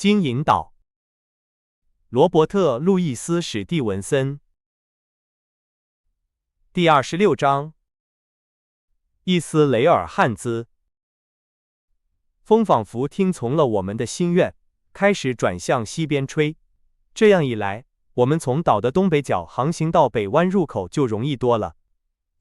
经引导。罗伯特·路易斯·史蒂文森。第26章。伊斯雷尔·汉兹。风仿佛听从了我们的心愿，开始转向西边吹。这样一来，我们从岛的东北角航行到北湾入口就容易多了。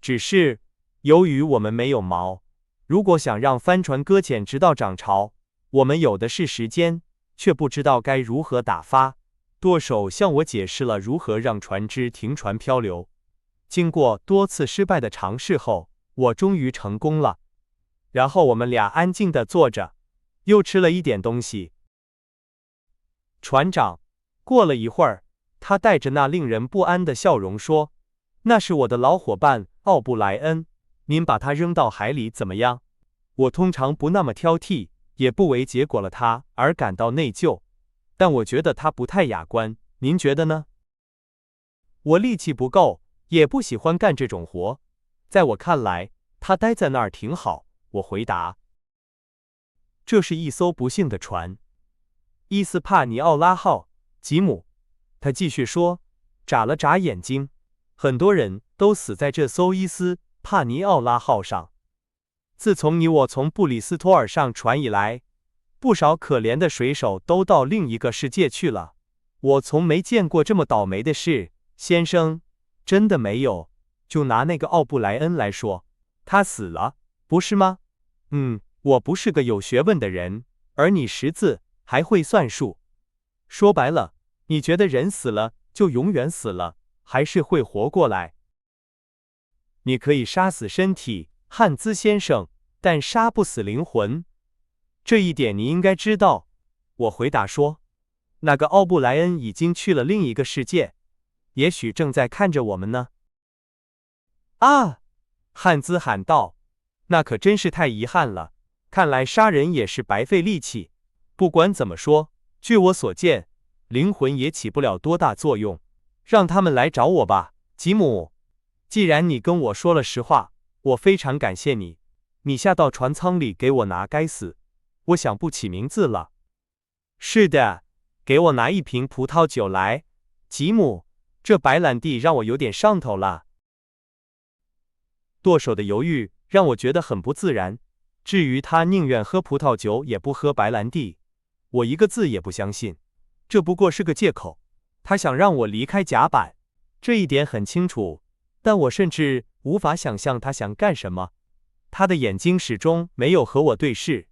只是，由于我们没有锚，如果想让帆船搁浅直到涨潮，我们有的是时间，却不知道该如何打发。舵手向我解释了如何让船只停船漂流。经过多次失败的尝试后，我终于成功了。然后我们俩安静地坐着，又吃了一点东西。船长，过了一会儿，他带着那令人不安的笑容说：“那是我的老伙伴奥布莱恩，您把他扔到海里怎么样？”我通常不那么挑剔，也不为结果了他而感到内疚，但我觉得他不太雅观，您觉得呢？我力气不够，也不喜欢干这种活。在我看来，他待在那儿挺好，我回答。这是一艘不幸的船，伊斯帕尼奥拉号，吉姆。他继续说，眨了眨眼睛。很多人都死在这艘伊斯帕尼奥拉号上。自从你我从布里斯托尔上船以来，不少可怜的水手都到另一个世界去了。我从没见过这么倒霉的事，先生，真的没有。就拿那个奥布莱恩来说，他死了，不是吗？我不是个有学问的人，而你识字，还会算数。说白了，你觉得人死了就永远死了，还是会活过来？你可以杀死身体，汉兹先生，但杀不死灵魂。这一点你应该知道。我回答说，那个奥布莱恩已经去了另一个世界，也许正在看着我们呢。啊！汉兹喊道，那可真是太遗憾了。看来杀人也是白费力气。不管怎么说，据我所见，灵魂也起不了多大作用。让他们来找我吧，吉姆。既然你跟我说了实话，我非常感谢你。你下到船舱里给我拿该死，我想不起名字了。是的，给我拿一瓶葡萄酒来，吉姆。这白兰地让我有点上头了。舵手的犹豫让我觉得很不自然。至于他宁愿喝葡萄酒也不喝白兰地，我一个字也不相信。这不过是个借口。他想让我离开甲板，这一点很清楚，但我甚至无法想象他想干什么。他的眼睛始终没有和我对视，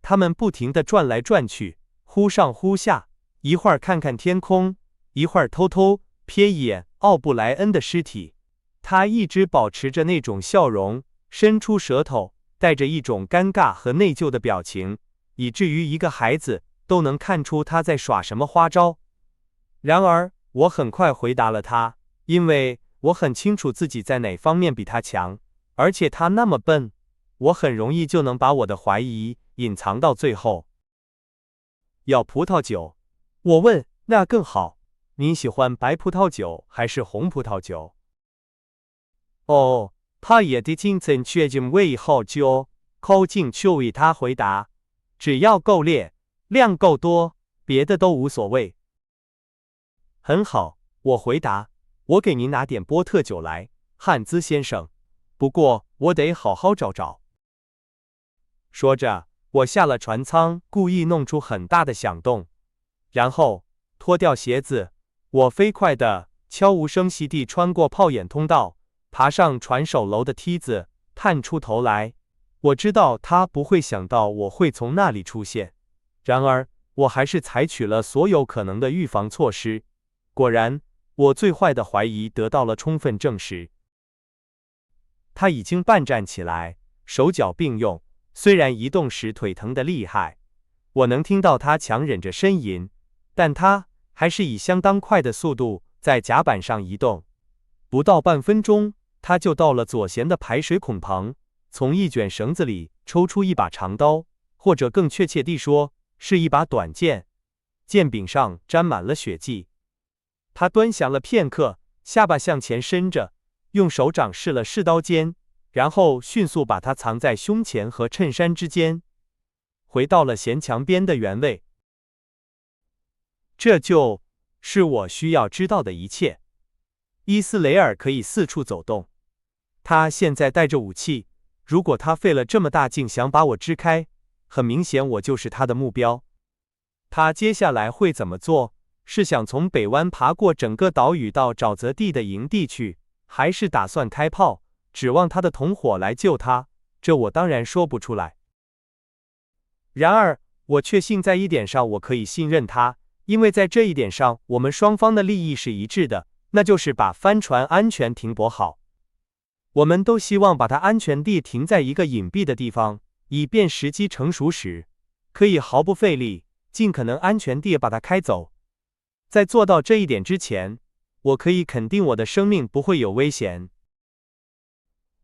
他们不停地转来转去，忽上忽下，一会儿看看天空，一会儿偷偷瞥一眼奥布莱恩的尸体。他一直保持着那种笑容，伸出舌头，带着一种尴尬和内疚的表情，以至于一个孩子都能看出他在耍什么花招。然而，我很快回答了他，因为我很清楚自己在哪方面比他强，而且他那么笨，我很容易就能把我的怀疑隐藏到最后。要葡萄酒？我问，那更好。您喜欢白葡萄酒还是红葡萄酒？哦，他也的精神确定为好酒，口径就为他回答，只要够烈，量够多，别的都无所谓。很好，我回答，我给您拿点波特酒来，汉兹先生。不过我得好好找找。说着，我下了船舱，故意弄出很大的响动，然后脱掉鞋子。我飞快地、悄无声息地穿过炮眼通道，爬上船首楼的梯子，探出头来。我知道他不会想到我会从那里出现，然而我还是采取了所有可能的预防措施。果然，我最坏的怀疑得到了充分证实。他已经半站起来，手脚并用，虽然移动时腿疼得厉害，我能听到他强忍着呻吟，但他还是以相当快的速度在甲板上移动。不到半分钟，他就到了左舷的排水孔旁，从一卷绳子里抽出一把长刀，或者更确切地说，是一把短剑，剑柄上沾满了血迹。他端详了片刻，下巴向前伸着，用手掌试了试刀尖，然后迅速把它藏在胸前和衬衫之间，回到了舷墙边的原位。这就是我需要知道的一切。伊斯雷尔可以四处走动，他现在带着武器，如果他费了这么大劲想把我支开，很明显我就是他的目标。他接下来会怎么做？是想从北湾爬过整个岛屿到沼泽地的营地去，还是打算开炮，指望他的同伙来救他？这我当然说不出来。然而，我确信在一点上我可以信任他，因为在这一点上我们双方的利益是一致的，那就是把帆船安全停泊好。我们都希望把它安全地停在一个隐蔽的地方，以便时机成熟时，可以毫不费力，尽可能安全地把它开走。在做到这一点之前，我可以肯定我的生命不会有危险。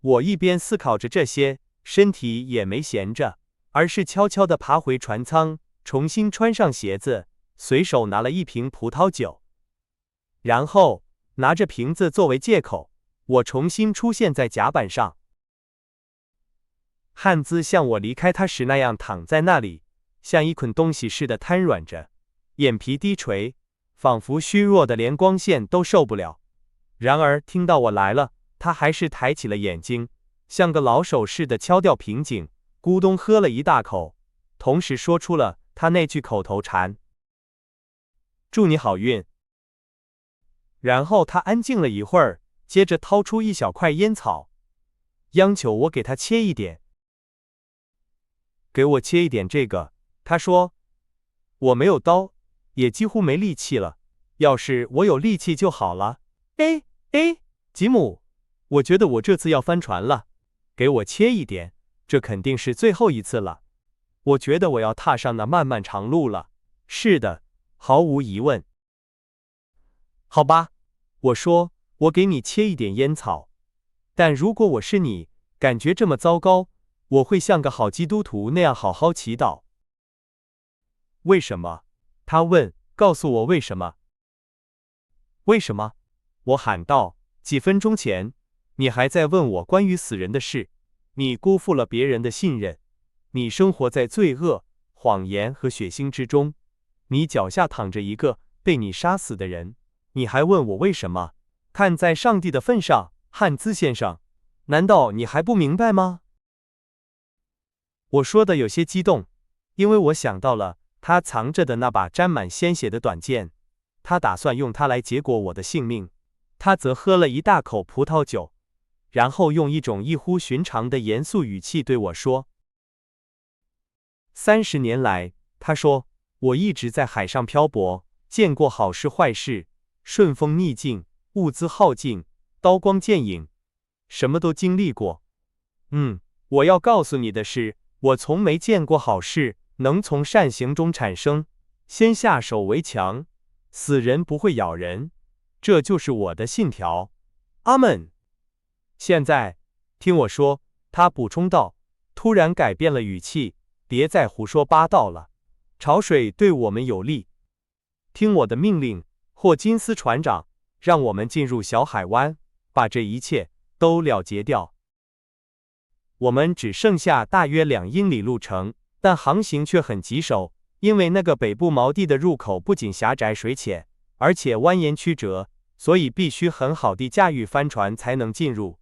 我一边思考着这些，身体也没闲着，而是悄悄地爬回船舱，重新穿上鞋子，随手拿了一瓶葡萄酒。然后，拿着瓶子作为借口，我重新出现在甲板上。汉兹像我离开他时那样躺在那里，像一捆东西似的瘫软着，眼皮低垂，仿佛虚弱的连光线都受不了。然而听到我来了，他还是抬起了眼睛，像个老手似的敲掉瓶颈，咕咚喝了一大口，同时说出了他那句口头禅：祝你好运。然后他安静了一会儿，接着掏出一小块烟草，央求我给他切一点。给我切一点这个，他说。我没有刀，也几乎没力气了，要是我有力气就好了。吉姆，我觉得我这次要翻船了，给我切一点，这肯定是最后一次了。我觉得我要踏上那漫漫长路了。是的，毫无疑问。好吧，我说，我给你切一点烟草，但如果我是你，感觉这么糟糕，我会像个好基督徒那样好好祈祷。为什么？他问，告诉我为什么？为什么？我喊道，几分钟前，你还在问我关于死人的事，你辜负了别人的信任，你生活在罪恶、谎言和血腥之中，你脚下躺着一个被你杀死的人，你还问我为什么？看在上帝的份上，汉兹先生，难道你还不明白吗？我说的有些激动，因为我想到了他藏着的那把沾满鲜血的短剑，他打算用它来结果我的性命。他则喝了一大口葡萄酒，然后用一种异乎寻常的严肃语气对我说：30年来，他说，我一直在海上漂泊，见过好事坏事，顺风逆境，物资耗尽，刀光剑影，什么都经历过。我要告诉你的是，我从没见过好事能从善行中产生，先下手为强，死人不会咬人，这就是我的信条。阿门。现在，听我说，他补充道，突然改变了语气，别再胡说八道了。潮水对我们有利。听我的命令，霍金斯船长，让我们进入小海湾，把这一切都了结掉。我们只剩下大约2英里路程，但航行却很棘手，因为那个北部锚地的入口不仅狭窄水浅，而且蜿蜒曲折，所以必须很好地驾驭帆船才能进入。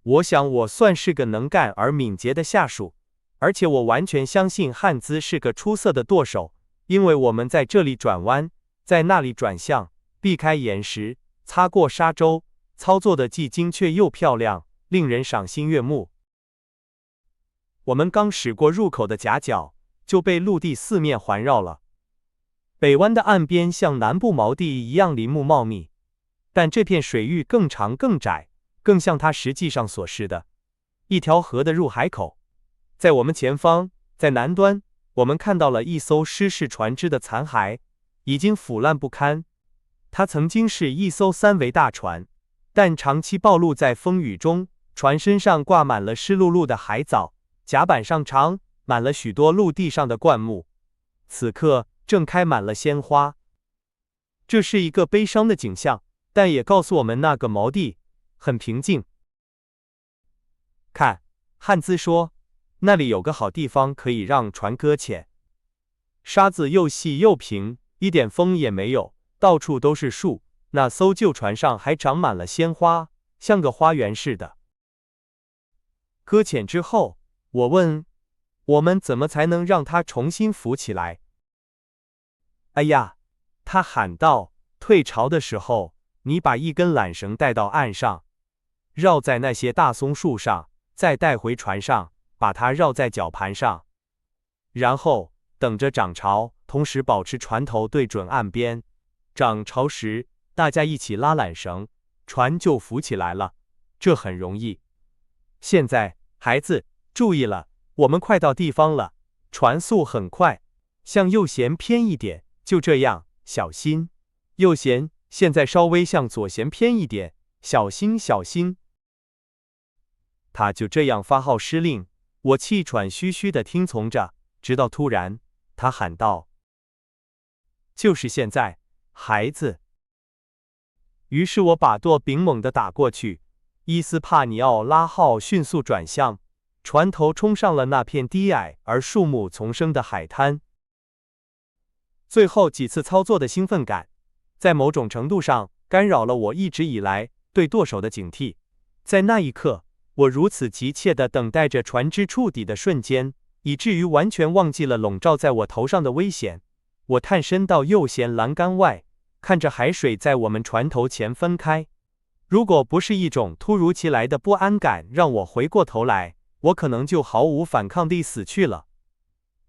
我想我算是个能干而敏捷的下属，而且我完全相信汉兹是个出色的舵手，因为我们在这里转弯，在那里转向，避开岩石，擦过沙洲，操作的既精确又漂亮，令人赏心悦目。我们刚驶过入口的夹角，就被陆地四面环绕了。北湾的岸边像南部锚地一样林木茂密，但这片水域更长更窄，更像它实际上所示的一条河的入海口。在我们前方，在南端，我们看到了一艘失事船只的残骸，已经腐烂不堪。它曾经是一艘3桅大船，但长期暴露在风雨中，船身上挂满了湿漉漉的海藻，甲板上长满了许多陆地上的灌木，此刻正开满了鲜花。这是一个悲伤的景象，但也告诉我们那个锚地很平静。看，汉兹说，那里有个好地方可以让船搁浅，沙子又细又平，一点风也没有，到处都是树，那艘旧船上还长满了鲜花，像个花园似的。搁浅之后，我问，我们怎么才能让它重新浮起来？哎呀，他喊道，退潮的时候，你把一根缆绳带到岸上，绕在那些大松树上，再带回船上，把它绕在绞盘上，然后等着涨潮，同时保持船头对准岸边。涨潮时，大家一起拉缆绳，船就浮起来了。这很容易。现在，孩子，注意了，我们快到地方了，船速很快，向右舷偏一点，就这样，小心。右舷，现在稍微向左舷偏一点，小心小心。他就这样发号施令，我气喘吁吁地听从着，直到突然，他喊道：“就是现在，孩子！”于是我把舵柄猛地打过去，伊斯帕尼奥拉号迅速转向，船头冲上了那片低矮而树木丛生的海滩。最后几次操作的兴奋感，在某种程度上干扰了我一直以来对舵手的警惕。在那一刻，我如此急切地等待着船只触底的瞬间，以至于完全忘记了笼罩在我头上的危险。我探身到右舷栏杆外，看着海水在我们船头前分开。如果不是一种突如其来的不安感让我回过头来，我可能就毫无反抗地死去了。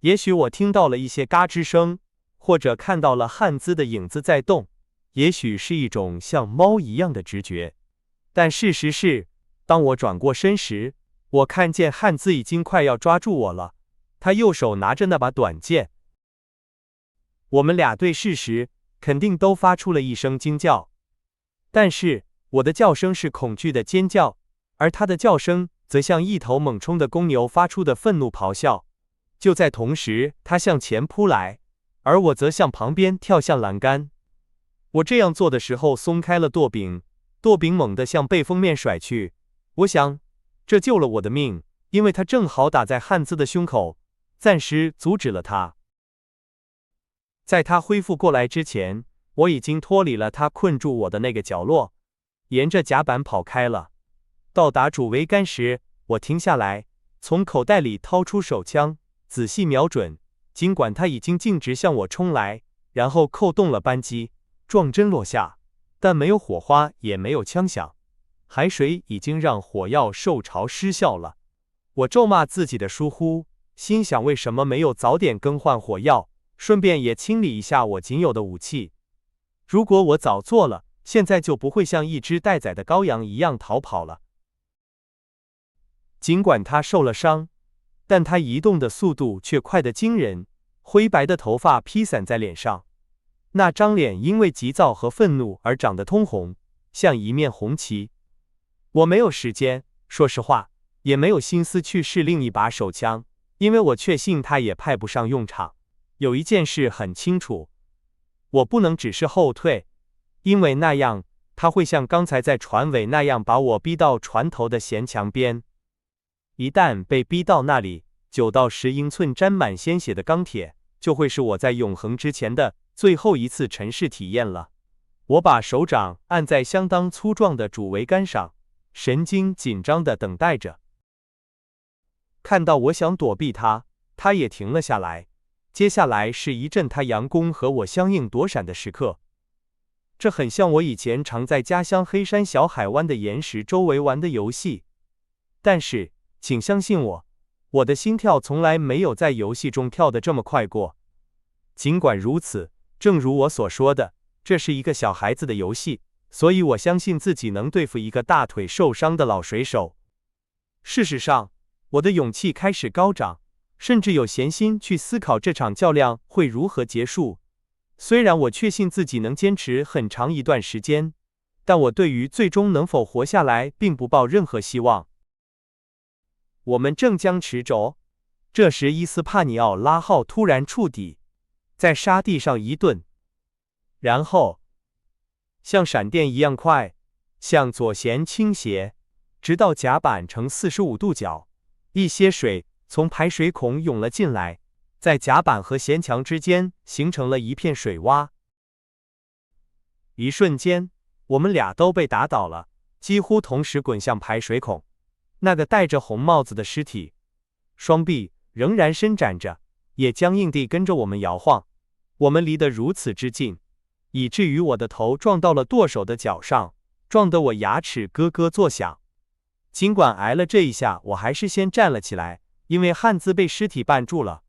也许我听到了一些嘎吱声，或者看到了汉兹的影子在动，也许是一种像猫一样的直觉。但事实是，当我转过身时，我看见汉兹已经快要抓住我了，他右手拿着那把短剑。我们俩对视时，肯定都发出了一声惊叫，但是我的叫声是恐惧的尖叫，而他的叫声则像一头猛冲的公牛发出的愤怒咆哮。就在同时，他向前扑来，而我则向旁边跳向栏杆。我这样做的时候松开了舵柄，舵柄猛地向背风面甩去。我想，这救了我的命，因为他正好打在汉兹的胸口，暂时阻止了他。在他恢复过来之前，我已经脱离了他困住我的那个角落，沿着甲板跑开了。到达主桅杆时，我停下来，从口袋里掏出手枪，仔细瞄准，尽管他已经径直向我冲来，然后扣动了扳机，撞针落下，但没有火花，也没有枪响。海水已经让火药受潮失效了。我咒骂自己的疏忽，心想为什么没有早点更换火药，顺便也清理一下我仅有的武器。如果我早做了，现在就不会像一只待宰的羔羊一样逃跑了。尽管他受了伤，但他移动的速度却快得惊人，灰白的头发披散在脸上，那张脸因为急躁和愤怒而长得通红，像一面红旗。我没有时间，说实话，也没有心思去试另一把手枪，因为我确信它也派不上用场。有一件事很清楚，我不能只是后退，因为那样他会像刚才在船尾那样把我逼到船头的舷墙边。一旦被逼到那里，9到10英寸沾满鲜血的钢铁，就会是我在永恒之前的最后一次尘世体验了。我把手掌按在相当粗壮的主桅杆上，神经紧张地等待着。看到我想躲避他，他也停了下来。接下来是一阵他佯攻和我相应躲闪的时刻。这很像我以前常在家乡黑山小海湾的岩石周围玩的游戏。但是，请相信我，我的心跳从来没有在游戏中跳得这么快过。尽管如此，正如我所说的，这是一个小孩子的游戏，所以我相信自己能对付一个大腿受伤的老水手。事实上，我的勇气开始高涨，甚至有闲心去思考这场较量会如何结束。虽然我确信自己能坚持很长一段时间，但我对于最终能否活下来并不抱任何希望。我们正将持轴，这时伊斯帕尼奥拉号突然触底，在沙地上一顿，然后像闪电一样快，向左舷倾斜，直到甲板呈45度角。一些水从排水孔涌了进来，在甲板和舷墙之间形成了一片水洼。一瞬间，我们俩都被打倒了，几乎同时滚向排水孔。那个戴着红帽子的尸体，双臂仍然伸展着，也僵硬地跟着我们摇晃。我们离得如此之近，以至于我的头撞到了舵手的脚上，撞得我牙齿咯咯作响。尽管挨了这一下，我还是先站了起来，因为汉兹被尸体绊住了。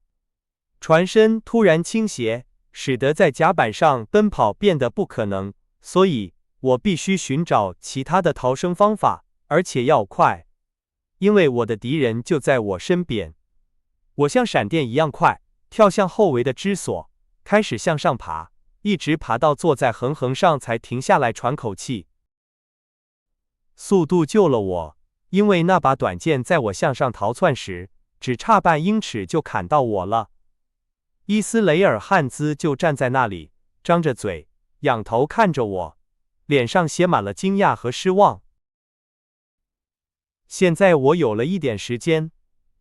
船身突然倾斜，使得在甲板上奔跑变得不可能，所以我必须寻找其他的逃生方法，而且要快，因为我的敌人就在我身边。我像闪电一样快，跳向后围的支索，开始向上爬，一直爬到坐在横横上才停下来喘口气。速度救了我，因为那把短剑在我向上逃窜时，只差半英尺就砍到我了。伊斯雷尔·汉兹就站在那里，张着嘴，仰头看着我，脸上写满了惊讶和失望。现在我有了一点时间，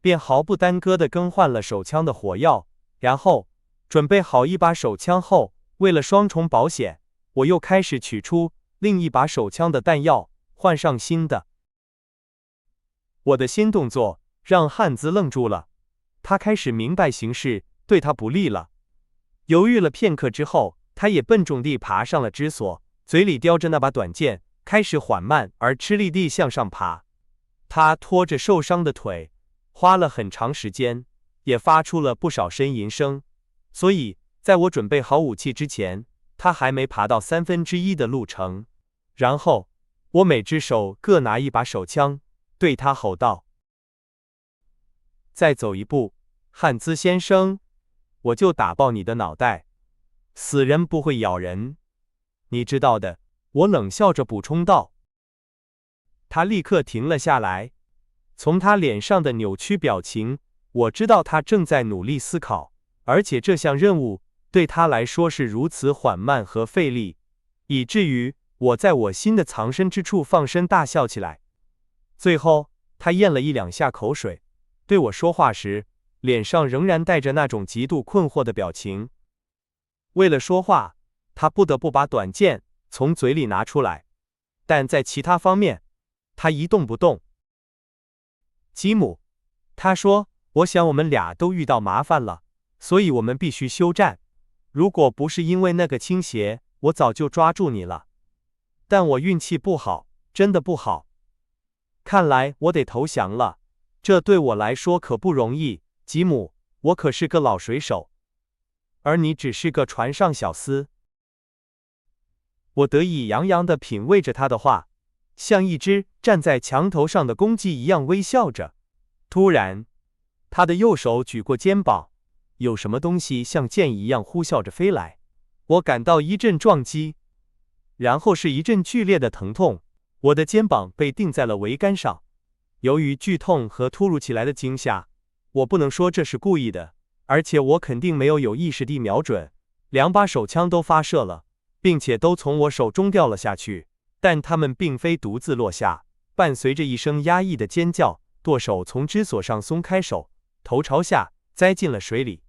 便毫不耽搁地更换了手枪的火药，然后准备好一把手枪后，为了双重保险，我又开始取出另一把手枪的弹药，换上新的。我的新动作让汉兹愣住了，他开始明白形势对他不利了。犹豫了片刻之后，他也笨重地爬上了支索，嘴里叼着那把短剑，开始缓慢而吃力地向上爬。他拖着受伤的腿，花了很长时间，也发出了不少呻吟声，所以在我准备好武器之前，他还没爬到1/3的路程。然后，我每只手各拿一把手枪，对他吼道：“再走一步，汉兹先生，我就打爆你的脑袋。死人不会咬人，你知道的。”我冷笑着补充道。他立刻停了下来，从他脸上的扭曲表情，我知道他正在努力思考，而且这项任务对他来说是如此缓慢和费力，以至于我在我心的藏身之处放声大笑起来。最后，他咽了1-2下口水，对我说话时，脸上仍然带着那种极度困惑的表情。为了说话，他不得不把短剑从嘴里拿出来，但在其他方面，他一动不动。吉姆，他说，我想我们俩都遇到麻烦了，所以我们必须休战。如果不是因为那个倾斜，我早就抓住你了。但我运气不好，真的不好。看来我得投降了，这对我来说可不容易，吉姆，我可是个老水手，而你只是个船上小厮。我得意洋洋地品味着他的话，像一只站在墙头上的公鸡一样微笑着。突然，他的右手举过肩膀，有什么东西像箭一样呼啸着飞来，我感到一阵撞击，然后是一阵剧烈的疼痛，我的肩膀被钉在了桅杆上。由于剧痛和突如其来的惊吓，我不能说这是故意的，而且我肯定没有意识地瞄准，2把手枪都发射了，并且都从我手中掉了下去，但它们并非独自落下，伴随着一声压抑的尖叫，舵手从支索上松开手，头朝下栽进了水里。